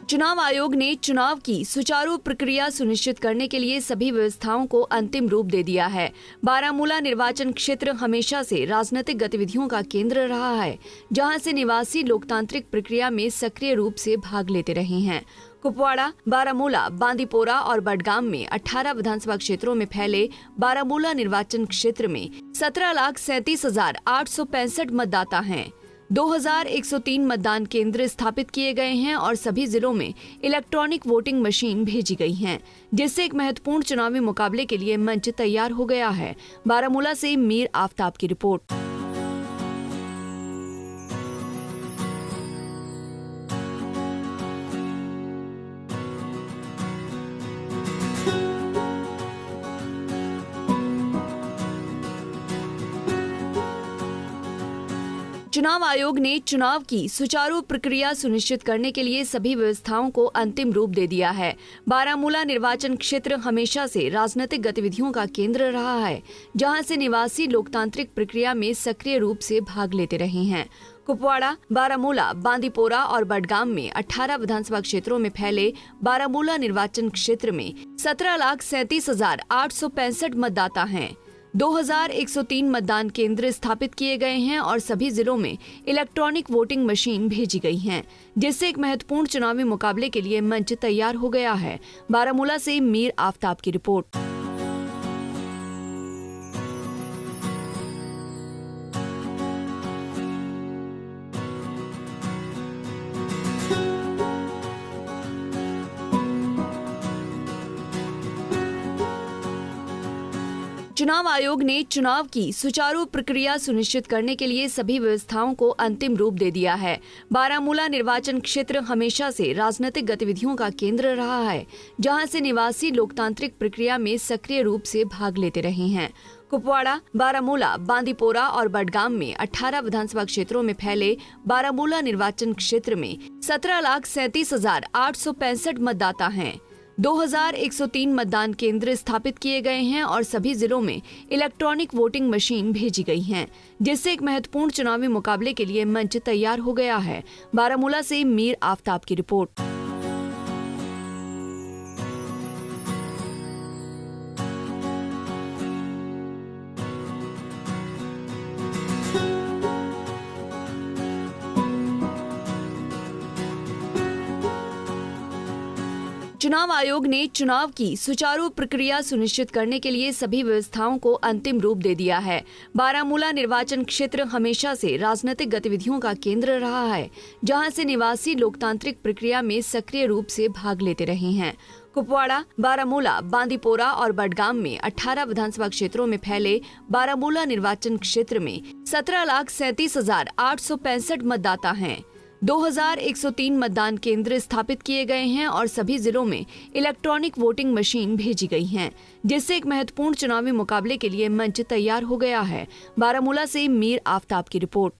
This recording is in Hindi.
चुनाव आयोग ने चुनाव की सुचारू प्रक्रिया सुनिश्चित करने के लिए सभी व्यवस्थाओं को अंतिम रूप दे दिया है। बारामूला निर्वाचन क्षेत्र हमेशा से राजनीतिक गतिविधियों का केंद्र रहा है, जहां से निवासी लोकतांत्रिक प्रक्रिया में सक्रिय रूप से भाग लेते रहे हैं। कुपवाड़ा, बारामूला, बांदीपोरा और बडगाम में 18 विधानसभा क्षेत्रों में फैले बारामूला निर्वाचन क्षेत्र में 17,37,865 मतदाता हैं। 2,103 मतदान केंद्र स्थापित किए गए हैं और सभी जिलों में इलेक्ट्रॉनिक वोटिंग मशीन भेजी गई हैं, जिससे एक महत्वपूर्ण चुनावी मुकाबले के लिए मंच तैयार हो गया है। बारामूला से मीर आफताब की रिपोर्ट। चुनाव आयोग ने चुनाव की सुचारू प्रक्रिया सुनिश्चित करने के लिए सभी व्यवस्थाओं को अंतिम रूप दे दिया है। बारामूला निर्वाचन क्षेत्र हमेशा से राजनीतिक गतिविधियों का केंद्र रहा है, जहां से निवासी लोकतांत्रिक प्रक्रिया में सक्रिय रूप से भाग लेते रहे हैं। कुपवाड़ा, बारामूला, बांदीपोरा और बडगाम में 18 विधानसभा क्षेत्रों में फैले बारामूला निर्वाचन क्षेत्र में 17,37,865 मतदाता हैं। 2,103 मतदान केंद्र स्थापित किए गए हैं और सभी जिलों में इलेक्ट्रॉनिक वोटिंग मशीन भेजी गई हैं, जिससे एक महत्वपूर्ण चुनावी मुकाबले के लिए मंच तैयार हो गया है। बारामूला से मीर आफताब की रिपोर्ट। चुनाव आयोग ने चुनाव की सुचारू प्रक्रिया सुनिश्चित करने के लिए सभी व्यवस्थाओं को अंतिम रूप दे दिया है। बारामूला निर्वाचन क्षेत्र हमेशा से राजनीतिक गतिविधियों का केंद्र रहा है, जहां से निवासी लोकतांत्रिक प्रक्रिया में सक्रिय रूप से भाग लेते रहे हैं। कुपवाड़ा, बारामूला, बांदीपोरा और बडगाम में 18 विधानसभा क्षेत्रों में फैले बारामूला निर्वाचन क्षेत्र में 17,37,865 मतदाता हैं। 2,103 मतदान केंद्र स्थापित किए गए हैं और सभी जिलों में इलेक्ट्रॉनिक वोटिंग मशीन भेजी गई हैं, जिससे एक महत्वपूर्ण चुनावी मुकाबले के लिए मंच तैयार हो गया है। बारामूला से मीर आफताब की रिपोर्ट। चुनाव आयोग ने चुनाव की सुचारू प्रक्रिया सुनिश्चित करने के लिए सभी व्यवस्थाओं को अंतिम रूप दे दिया है। बारामूला निर्वाचन क्षेत्र हमेशा से राजनीतिक गतिविधियों का केंद्र रहा है, जहां से निवासी लोकतांत्रिक प्रक्रिया में सक्रिय रूप से भाग लेते रहे हैं। कुपवाड़ा, बारामूला, बांदीपोरा और बडगाम में 18 विधानसभा क्षेत्रों में फैले बारामूला निर्वाचन क्षेत्र में 17,37,865 मतदाता हैं। 2,103 मतदान केंद्र स्थापित किए गए हैं और सभी जिलों में इलेक्ट्रॉनिक वोटिंग मशीन भेजी गई हैं, जिससे एक महत्वपूर्ण चुनावी मुकाबले के लिए मंच तैयार हो गया है। बारामूला से मीर आफताब की रिपोर्ट।